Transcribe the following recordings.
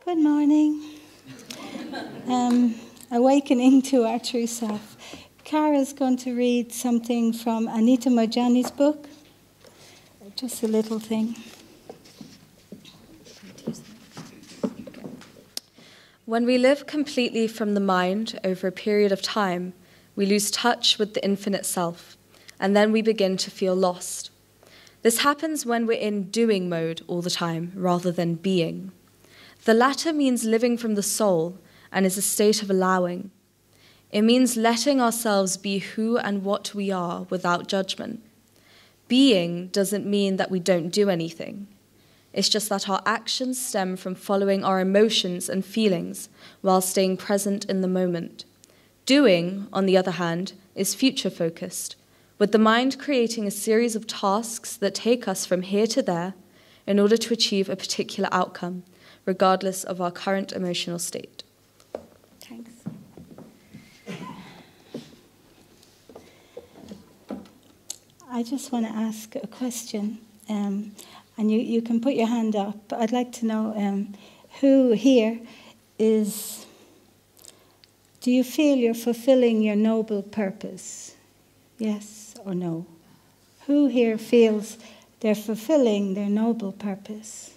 Good morning. Awakening to our true self. Cara's going to read something from Anita Mojani's book. Just a little thing. When we live completely from the mind over a period of time, we lose touch with the infinite self, and then we begin to feel lost. This happens when we're in doing mode all the time, rather than being. The latter means living from the soul and is a state of allowing. It means letting ourselves be who and what we are without judgment. Being doesn't mean that we don't do anything. It's just that our actions stem from following our emotions and feelings while staying present in the moment. Doing, on the other hand, is future-focused, with the mind creating a series of tasks that take us from here to there in order to achieve a particular outcome, regardless of our current emotional state. Thanks. I just want to ask a question, and you can put your hand up, but I'd like to know who here is, do you feel you're fulfilling your noble purpose? Yes or no? Who here feels they're fulfilling their noble purpose?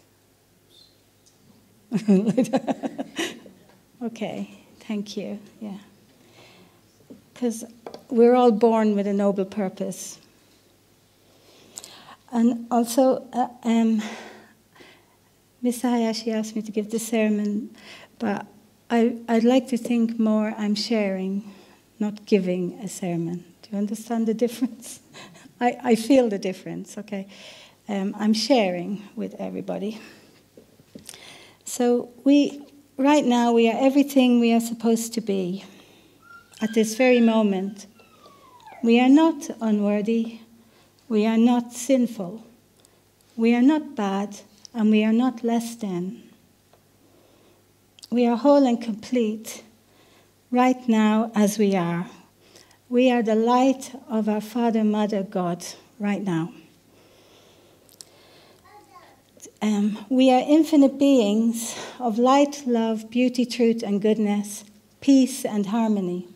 Okay, thank you. Yeah, because we're all born with a noble purpose. And also, Miss Hayashi asked me to give the sermon, but I'd like to think more I'm sharing, not giving a sermon. Do you understand the difference? I feel the difference, okay? I'm sharing with everybody. So right now, we are everything we are supposed to be at this very moment. We are not unworthy. We are not sinful. We are not bad, and we are not less than. We are whole and complete right now as we are. We are the light of our Father, Mother, God right now. We are infinite beings of light, love, beauty, truth, and goodness, peace, and harmony.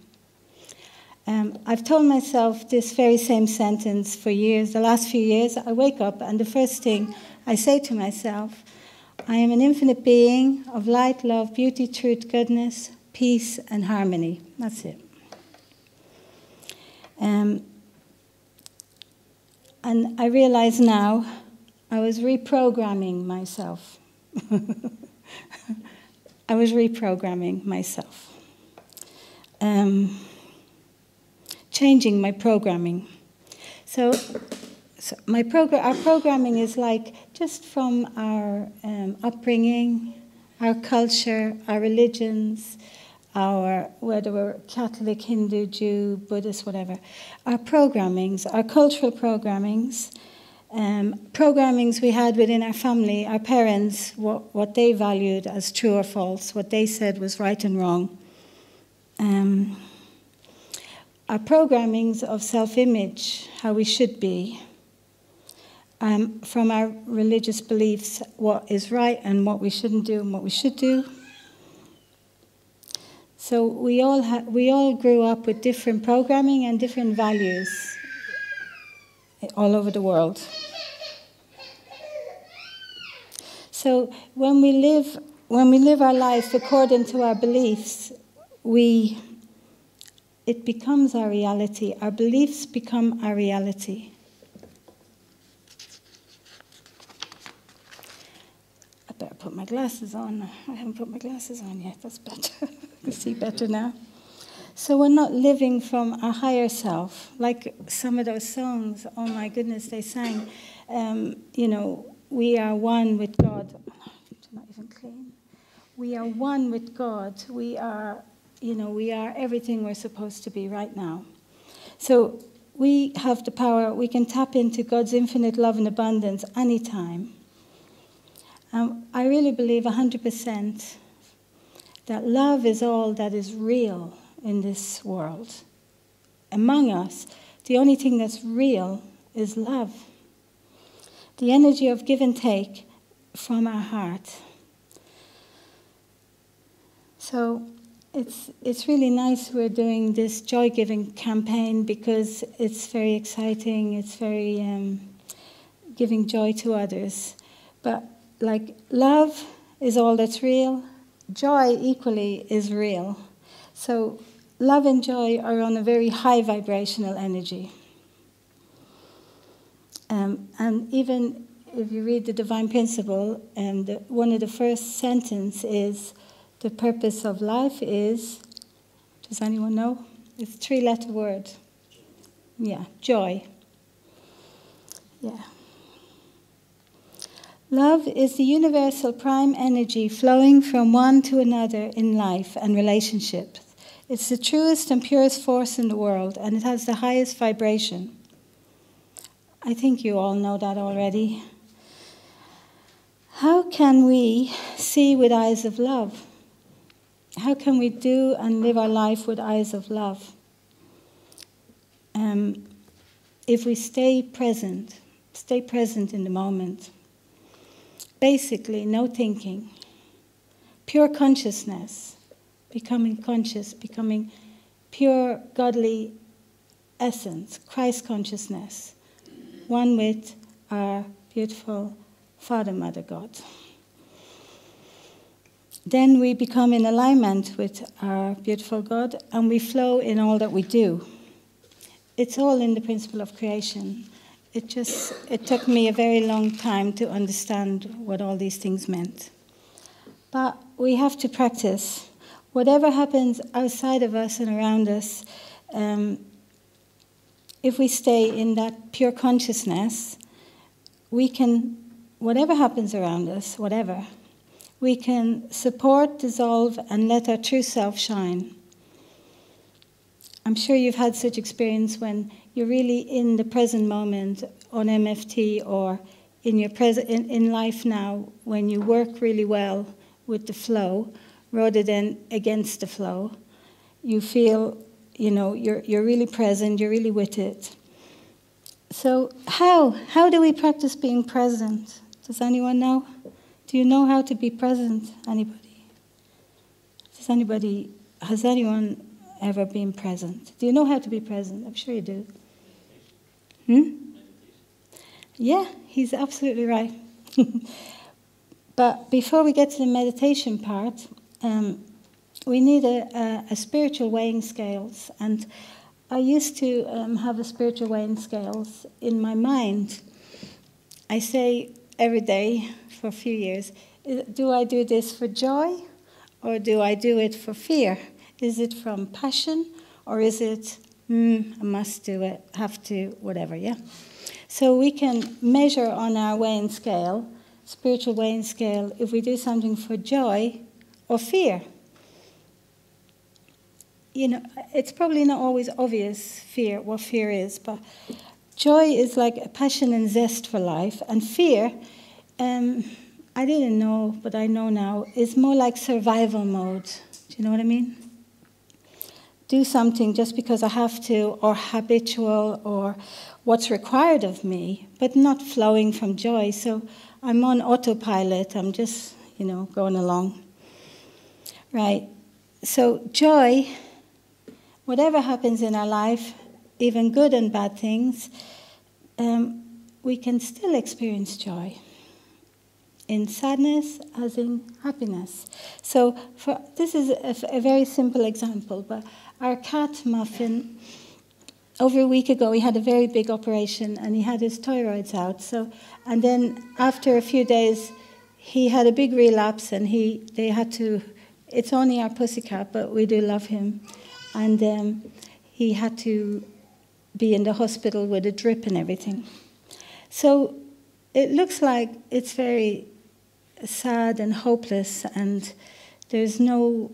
I've told myself this very same sentence for years. The last few years, I wake up and the first thing I say to myself, I am an infinite being of light, love, beauty, truth, goodness, peace, and harmony. That's it. And I realize now I was reprogramming myself. I was reprogramming myself. Changing my programming. So our programming is like just from our upbringing, our culture, our religions, whether we're Catholic, Hindu, Jew, Buddhist, whatever, our programmings, our cultural programmings, programmings we had within our family, our parents, what they valued as true or false, what they said was right and wrong. Our programmings of self-image, how we should be, from our religious beliefs, what is right and what we shouldn't do and what we should do. So we all grew up with different programming and different values all over the world. So when we live our life according to our beliefs, it becomes our reality. Our beliefs become our reality. I better put my glasses on. I haven't put my glasses on yet. That's better. I can see better now. So we're not living from our higher self. Like some of those songs, oh my goodness, they sang, we are one with God. It's not even clean. We are one with God. We are everything we're supposed to be right now. So we have the power, we can tap into God's infinite love and abundance anytime. I really believe 100% that love is all that is real in this world. Among us, the only thing that's real is love. The energy of give and take from our heart. So it's really nice we're doing this joy-giving campaign because it's very exciting. It's very giving joy to others. But like love is all that's real. Joy equally is real. So love and joy are on a very high vibrational energy. And even if you read the Divine Principle, and one of the first sentence is, the purpose of life is, does anyone know? It's a 3-letter word. Yeah, joy. Yeah. Love is the universal prime energy flowing from one to another in life and relationships. It's the truest and purest force in the world, and it has the highest vibration. I think you all know that already. How can we see with eyes of love? How can we do and live our life with eyes of love? If we stay present in the moment. Basically, no thinking. Pure consciousness, becoming conscious, becoming pure godly essence, Christ consciousness, one with our beautiful Father, Mother, God. Then we become in alignment with our beautiful God, and we flow in all that we do. It's all in the principle of creation. It took me a very long time to understand what all these things meant. But we have to practice. Whatever happens outside of us and around us, if we stay in that pure consciousness, we can, whatever happens around us, whatever, we can support, dissolve, and let our true self shine. I'm sure you've had such experience when you're really in the present moment on MFT or in your in life now, when you work really well with the flow rather than against the flow. You feel, you're really present, you're really with it. So how do we practice being present? Does anyone know? Do you know how to be present? Anybody? Has anyone ever been present? Do you know how to be present? I'm sure you do. Yeah, he's absolutely right. But before we get to the meditation part, we need a spiritual weighing scales. And I used to have a spiritual weighing scales in my mind. I say every day for a few years, do I do this for joy or do I do it for fear? Is it from passion or is it, I must do it, have to, whatever, yeah? So we can measure on our weighing scale, spiritual weighing scale, if we do something for joy or fear. It's probably not always obvious what fear is, but joy is like a passion and zest for life, and fear, I didn't know, but I know now, is more like survival mode. Do you know what I mean? Do something just because I have to, or habitual, or what's required of me, but not flowing from joy. So I'm on autopilot. I'm just, going along. Right. So joy, whatever happens in our life, even good and bad things, we can still experience joy. In sadness as in happiness. So this is a very simple example, but our cat, Muffin, over a week ago, he had a very big operation and he had his thyroids out. And then after a few days, he had a big relapse and they had to, it's only our pussycat, but we do love him. And he had to be in the hospital with a drip and everything. So it looks like it's very sad and hopeless, and there's no,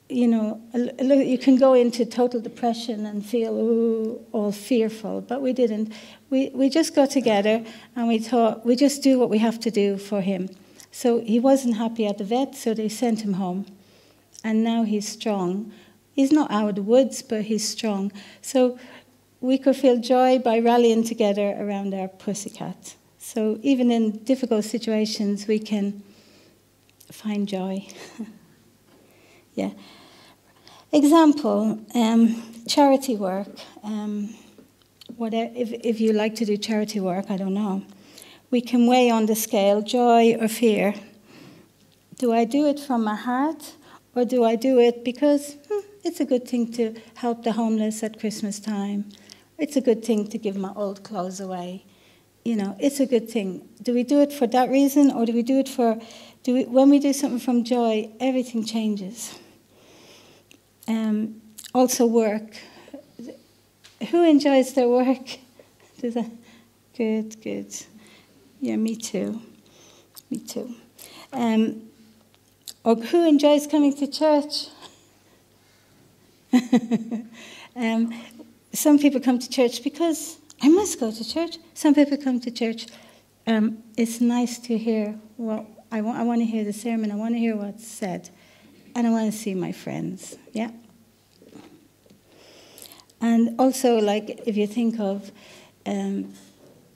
you can go into total depression and feel all fearful, but we didn't. We just got together and we thought we just do what we have to do for him. So he wasn't happy at the vet, so they sent him home, and now he's strong. He's not out of the woods, but he's strong. So we could feel joy by rallying together around our pussycat. So even in difficult situations, we can find joy. Yeah. Example, charity work. If you like to do charity work, I don't know. We can weigh on the scale joy or fear. Do I do it from my heart, or do I do it because it's a good thing to help the homeless at Christmas time? It's a good thing to give my old clothes away. You know, it's a good thing. Do we do it for that reason, or do we do it for... when we do something from joy, everything changes. Also work. Who enjoys their work? Does that? Good, good. Yeah, me too. Me too. Or who enjoys coming to church? Some people come to church because I must go to church. Some people come to church. It's nice to hear what I want to hear the sermon. I want to hear what's said, and I want to see my friends. Yeah. And also, like, if you think of in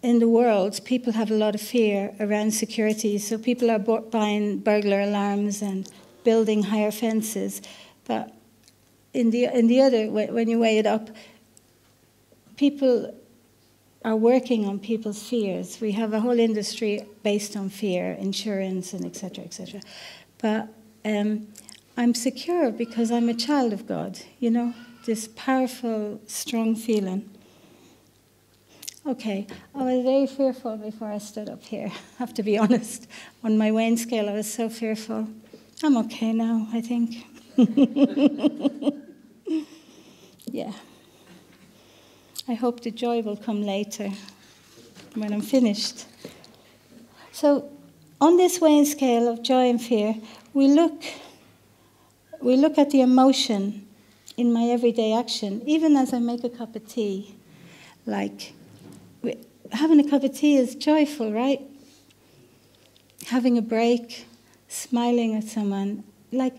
the world, people have a lot of fear around security. So people are buying burglar alarms and building higher fences. But in the other, when you weigh it up, people are working on people's fears. We have a whole industry based on fear, insurance, and etc., etc. But I'm secure because I'm a child of God, you know, this powerful, strong feeling. Okay, I was very fearful before I stood up here, I have to be honest. On my weighing scale, I was so fearful. I'm okay now, I think. Yeah. I hope the joy will come later, when I'm finished. So, on this weighing scale of joy and fear, we look at the emotion in my everyday action, even as I make a cup of tea. Like, having a cup of tea is joyful, right? Having a break, smiling at someone, like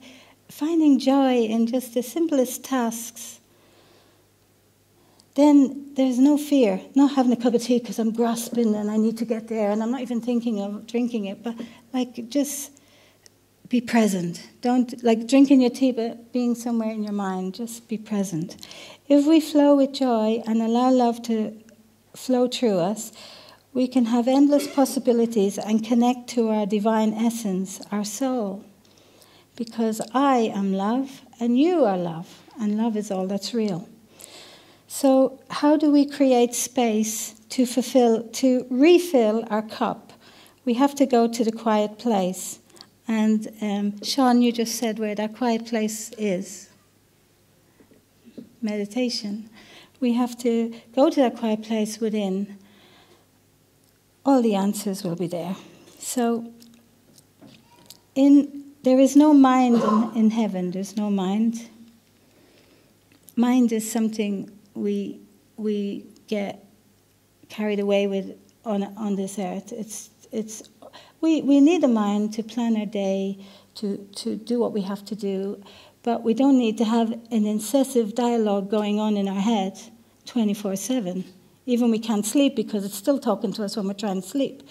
finding joy in just the simplest tasks. Then there's no fear, not having a cup of tea because I'm grasping and I need to get there and I'm not even thinking of drinking it, but like just be present. Don't, like drinking your tea, but being somewhere in your mind, just be present. If we flow with joy and allow love to flow through us, we can have endless possibilities and connect to our divine essence, our soul. Because I am love and you are love, and love is all that's real. So how do we create space to refill our cup? We have to go to the quiet place. And Sean, you just said where that quiet place is. Meditation. We have to go to that quiet place within. All the answers will be there. So, there is no mind in heaven. There's no mind. Mind is something we get carried away with on this earth. We need a mind to plan our day, to do what we have to do, but we don't need to have an incessant dialogue going on in our head 24/7. Even we can't sleep because it's still talking to us when we're trying to sleep.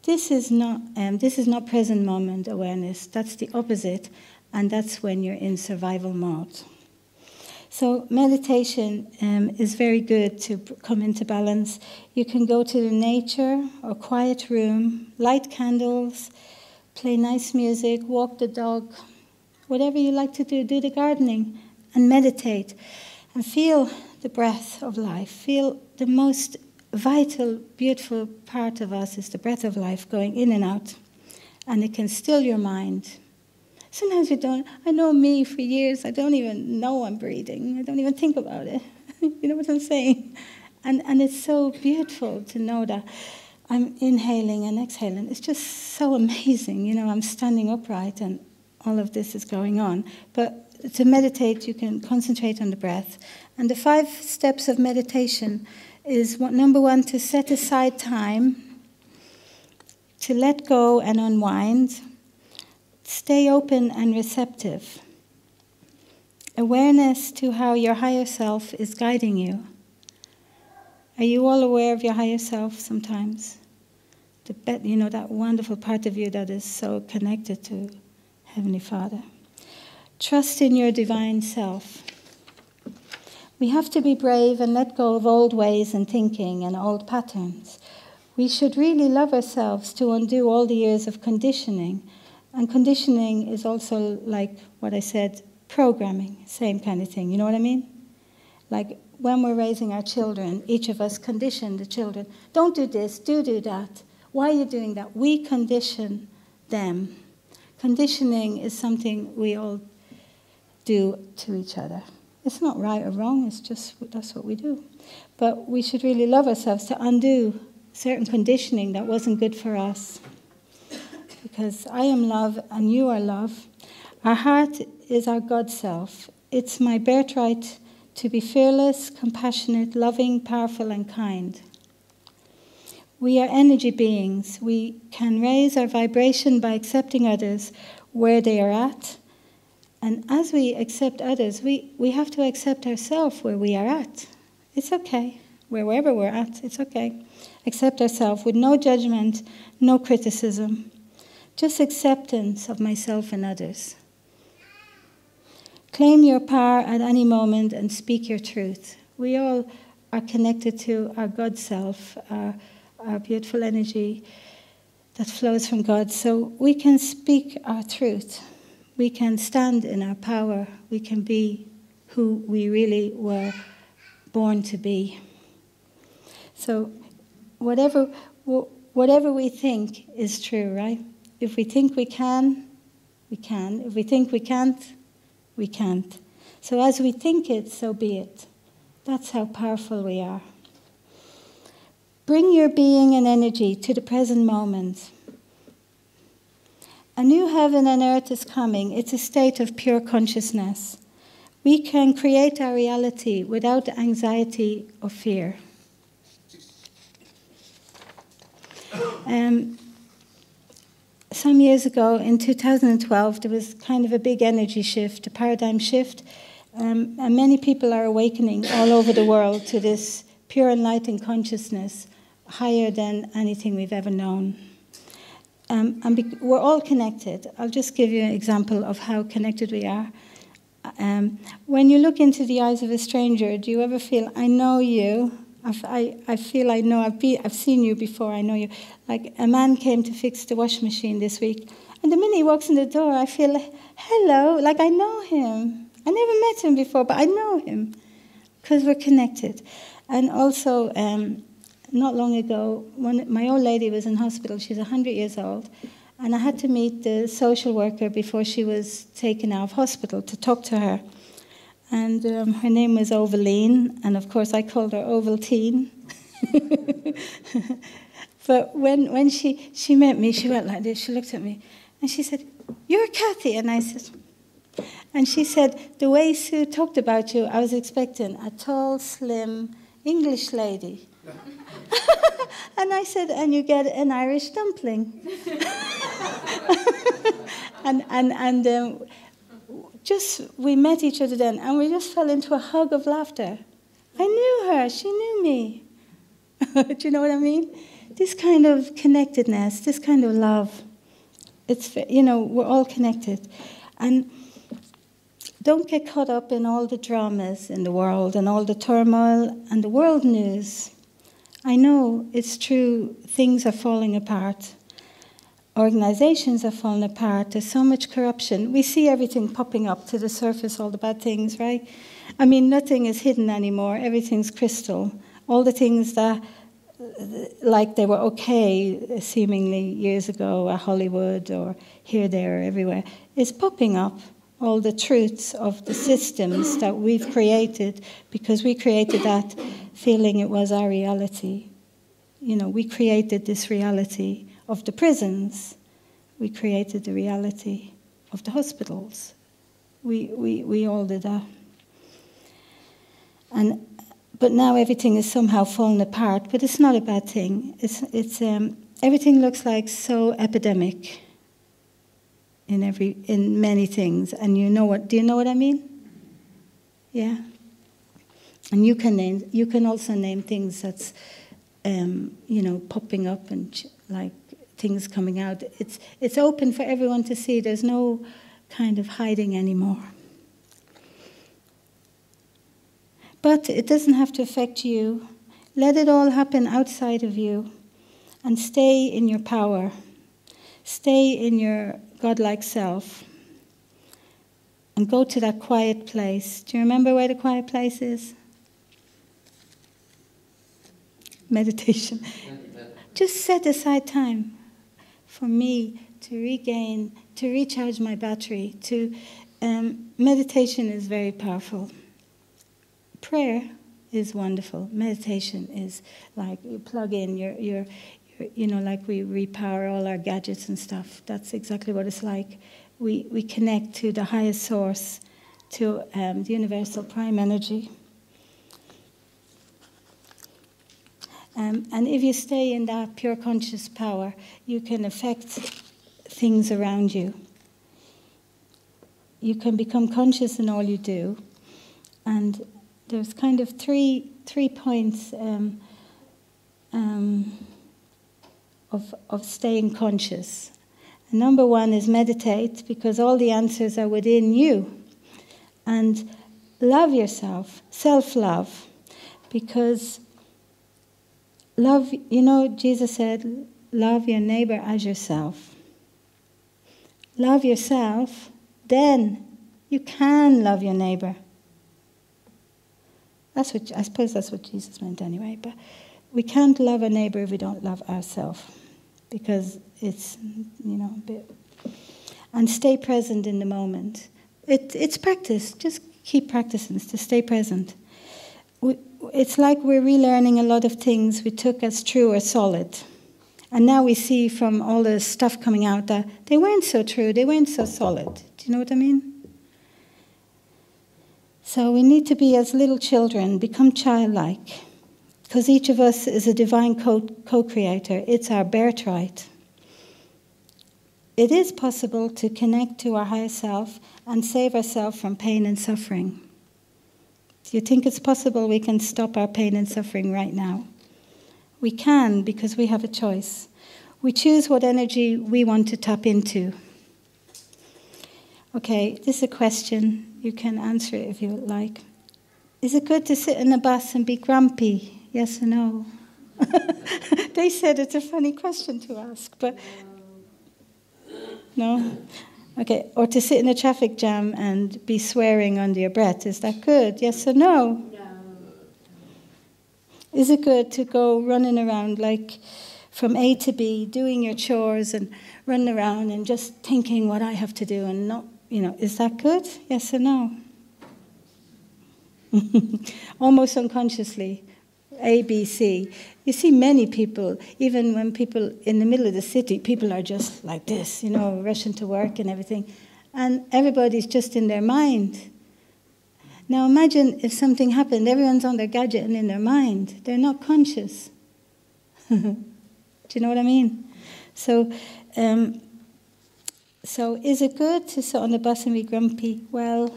This is not present moment awareness. That's the opposite, and that's when you're in survival mode. So meditation is very good to come into balance. You can go to the nature or quiet room, light candles, play nice music, walk the dog, whatever you like to do the gardening, and meditate. And feel the breath of life. Feel the most vital, beautiful part of us is the breath of life going in and out. And it can still your mind. Sometimes you don't. I know me for years, I don't even know I'm breathing. I don't even think about it. You know what I'm saying? And it's so beautiful to know that I'm inhaling and exhaling. It's just so amazing. You know, I'm standing upright and all of this is going on. But to meditate, you can concentrate on the breath. And the 5 steps of meditation is, number 1, to set aside time, to let go and unwind, stay open and receptive, awareness to how your higher self is guiding you. Are you all aware of your higher self sometimes? You know, that wonderful part of you that is so connected to Heavenly Father. Trust in your divine self. We have to be brave and let go of old ways and thinking and old patterns. We should really love ourselves to undo all the years of conditioning. And conditioning is also, like what I said, programming, same kind of thing. You know what I mean? Like when we're raising our children, each of us condition the children. Don't do this, do that. Why are you doing that? We condition them. Conditioning is something we all do to each other. It's not right or wrong, it's just that's what we do. But we should really love ourselves to undo certain conditioning that wasn't good for us. Because I am love and you are love. Our heart is our God self. It's my birthright to be fearless, compassionate, loving, powerful, and kind. We are energy beings. We can raise our vibration by accepting others where they are at. And as we accept others, we have to accept ourselves where we are at. It's okay. Wherever we're at, it's okay. Accept ourselves with no judgment, no criticism. Just acceptance of myself and others. Claim your power at any moment and speak your truth. We all are connected to our God self, our beautiful energy that flows from God. So we can speak our truth. We can stand in our power. We can be who we really were born to be. So whatever we think is true, right? If we think we can, we can. If we think we can't, we can't. So as we think it, so be it. That's how powerful we are. Bring your being and energy to the present moment. A new heaven and earth is coming. It's a state of pure consciousness. We can create our reality without anxiety or fear. Some years ago, in 2012, there was kind of a big energy shift, a paradigm shift, and many people are awakening all over the world to this pure enlightened consciousness, higher than anything we've ever known. We're all connected. I'll just give you an example of how connected we are. When you look into the eyes of a stranger, do you ever feel, I know you? I feel I know, I've seen you before, I know you. Like a man came to fix the washing machine this week, and the minute he walks in the door, I feel, hello, like I know him. I never met him before, but I know him, because we're connected. And also, not long ago, my old lady was in hospital, she's 100 years old, and I had to meet the social worker before she was taken out of hospital to talk to her. And her name was Ovaline, and of course I called her Ovaltine. But when she met me, she went like this, she looked at me, and she said, "You're Cathy," and I said, and she said, "The way Sue talked about you, I was expecting a tall, slim English lady." And I said, "And you get an Irish dumpling." and just, we met each other then, and we just fell into a hug of laughter. I knew her, she knew me. Do you know what I mean? This kind of connectedness, this kind of love, it's, we're all connected. And don't get caught up in all the dramas in the world and all the turmoil and the world news. I know it's true, things are falling apart. Organizations are falling apart. There's so much corruption. We see everything popping up to the surface, all the bad things, right? I mean, nothing is hidden anymore. Everything's crystal. All the things that, like they were okay seemingly years ago at Hollywood or here, there, everywhere, is popping up. All the truths of the systems that we've created, because we created that feeling it was our reality. We created this reality of the prisons. We created the reality of the hospitals. We all did that. But now everything is somehow falling apart. But it's not a bad thing. It's everything looks like so epidemic in many things. And do you know what I mean? Yeah. And you can also name things that's popping up and like things coming out. It's open for everyone to see. There's no kind of hiding anymore. But it doesn't have to affect you. Let it all happen outside of you and stay in your power. Stay in your godlike self and go to that quiet place. Do you remember where the quiet place is? Meditation. Just set aside time for me to regain, to recharge my battery. Meditation is very powerful. Prayer is wonderful. Meditation is like you plug in your like we repower all our gadgets and stuff. That's exactly what it's like. We connect to the highest source, to the universal prime energy. And if you stay in that pure conscious power, you can affect things around you. You can become conscious in all you do. And there's kind of three points of staying conscious. And number one is meditate, because all the answers are within you. And love yourself, self-love, because love, Jesus said, love your neighbor as yourself. Love yourself, then you can love your neighbor. I suppose that's what Jesus meant anyway, but we can't love a neighbor if we don't love ourselves, because it's, a bit. And stay present in the moment. It's practice. Just keep practicing to stay present. It's like we're relearning a lot of things we took as true or solid. And now we see from all the stuff coming out that they weren't so true, they weren't so solid. Do you know what I mean? So we need to be as little children, become childlike, because each of us is a divine co-creator. It's our birthright. It is possible to connect to our higher self and save ourselves from pain and suffering. Do you think it's possible we can stop our pain and suffering right now? We can, because we have a choice. We choose what energy we want to tap into. Okay, this is a question. You can answer it if you would like. Is it good to sit in a bus and be grumpy? Yes or no? They said it's a funny question to ask, but... No? Okay, or to sit in a traffic jam and be swearing under your breath. Is that good? Yes or no? No. Is it good to go running around like from A to B, doing your chores and running around and just thinking what I have to do and not, is that good? Yes or no? Almost unconsciously. A, B, C. You see many people, even when people in the middle of the city, people are just like this, rushing to work and everything. And everybody's just in their mind. Now imagine if something happened, everyone's on their gadget and in their mind. They're not conscious. Do you know what I mean? So is it good to sit on the bus and be grumpy? Well,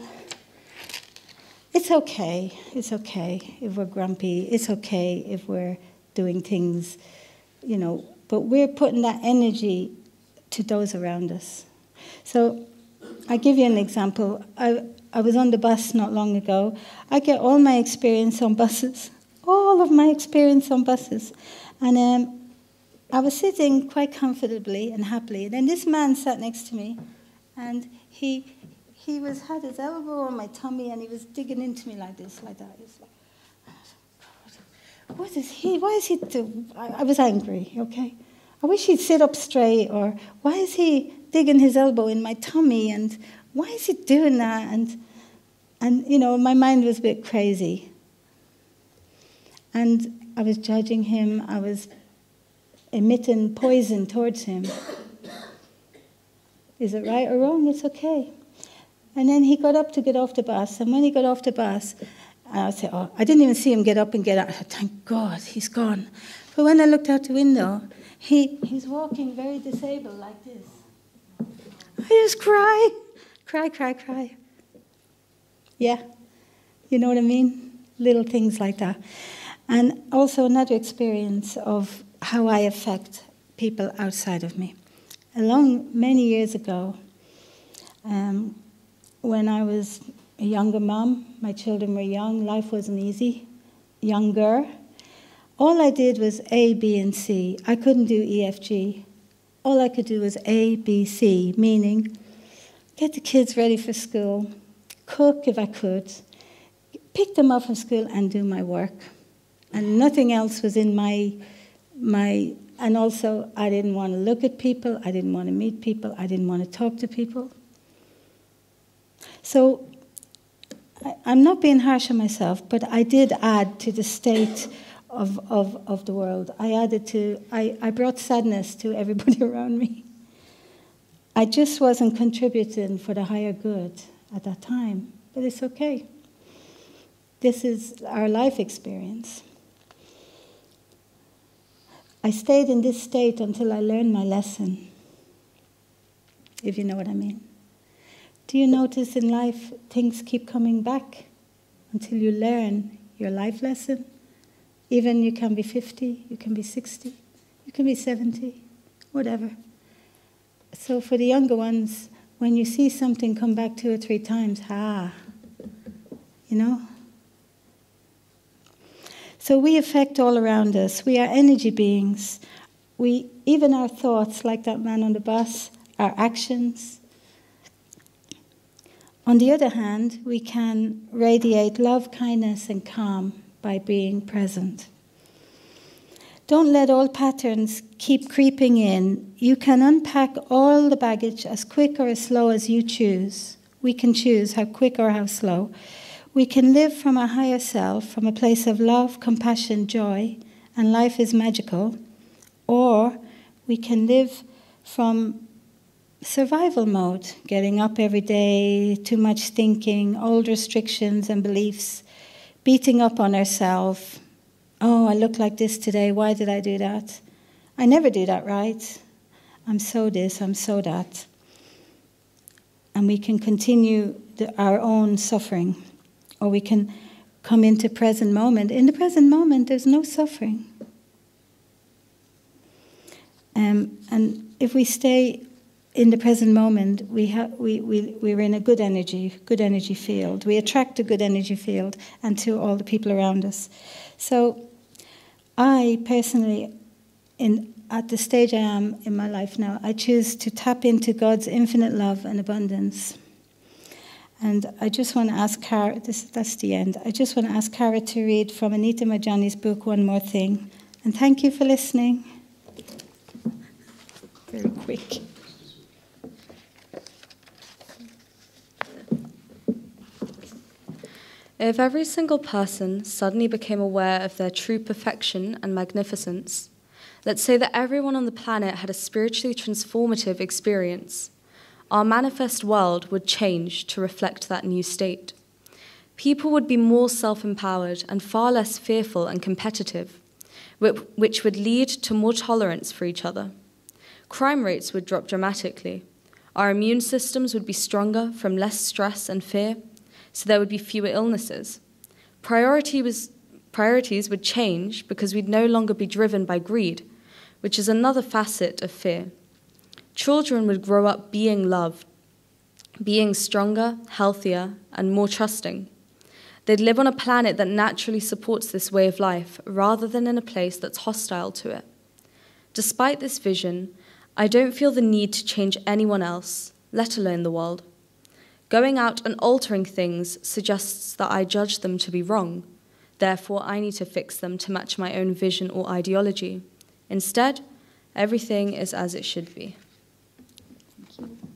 it's okay. It's okay if we're grumpy. It's okay if we're doing things, but we're putting that energy to those around us. So I'll give you an example. I was on the bus not long ago. I get all my experience on buses, all of my experience on buses. And I was sitting quite comfortably and happily. And then this man sat next to me, and he had his elbow on my tummy, and he was digging into me like this, like that. He's like, God, what is he? Why is he? I was angry. Okay, I wish he'd sit up straight. Or why is he digging his elbow in my tummy? And why is he doing that? And my mind was a bit crazy. And I was judging him. I was emitting poison towards him. Is it right or wrong? It's okay. And then he got up to get off the bus. And when he got off the bus, I said, I didn't even see him get up and get out. I said, thank God, he's gone. But when I looked out the window, he's walking very disabled like this. I just cry. Yeah, you know what I mean? Little things like that. And also another experience of how I affect people outside of me. Many years ago, When I was a younger mum, my children were young, life wasn't easy, younger. All I did was A, B, and C. I couldn't do E, F, G. All I could do was A, B, C, meaning get the kids ready for school, cook if I could, pick them up from school and do my work. And nothing else was in my and also I didn't want to look at people, I didn't want to meet people, I didn't want to talk to people. So I'm not being harsh on myself, but I did add to the state of the world. I brought sadness to everybody around me. I just wasn't contributing for the higher good at that time, but it's okay. This is our life experience. I stayed in this state until I learned my lesson, if you know what I mean. Do you notice in life things keep coming back until you learn your life lesson? Even you can be 50, you can be 60, you can be 70, whatever. So for the younger ones, when you see something come back 2 or 3 times, you know? So we affect all around us. We are energy beings. Even our thoughts, like that man on the bus, our actions. On the other hand, we can radiate love, kindness, and calm by being present. Don't let old patterns keep creeping in. You can unpack all the baggage as quick or as slow as you choose. We can choose how quick or how slow. We can live from our higher self, from a place of love, compassion, joy, and life is magical. Or we can live from survival mode, getting up every day, too much thinking, old restrictions and beliefs, beating up on ourselves. Oh, I look like this today. Why did I do that? I never do that right. I'm so this, I'm so that. And we can continue our own suffering. Or we can come into present moment. In the present moment, there's no suffering. And if we stay in the present moment, we're in a good energy field. We attract a good energy field and to all the people around us. So I personally, at the stage I am in my life now, I choose to tap into God's infinite love and abundance. And I just want to ask Cara, that's the end. I just want to ask Cara to read from Anita Majani's book, One More Thing. And thank you for listening. Very quick. If every single person suddenly became aware of their true perfection and magnificence, let's say that everyone on the planet had a spiritually transformative experience, our manifest world would change to reflect that new state. People would be more self-empowered and far less fearful and competitive, which would lead to more tolerance for each other. Crime rates would drop dramatically. Our immune systems would be stronger from less stress and fear, so there would be fewer illnesses. Priorities would change because we'd no longer be driven by greed, which is another facet of fear. Children would grow up being loved, being stronger, healthier, and more trusting. They'd live on a planet that naturally supports this way of life rather than in a place that's hostile to it. Despite this vision, I don't feel the need to change anyone else, let alone the world. Going out and altering things suggests that I judge them to be wrong. Therefore, I need to fix them to match my own vision or ideology. Instead, everything is as it should be. Thank you.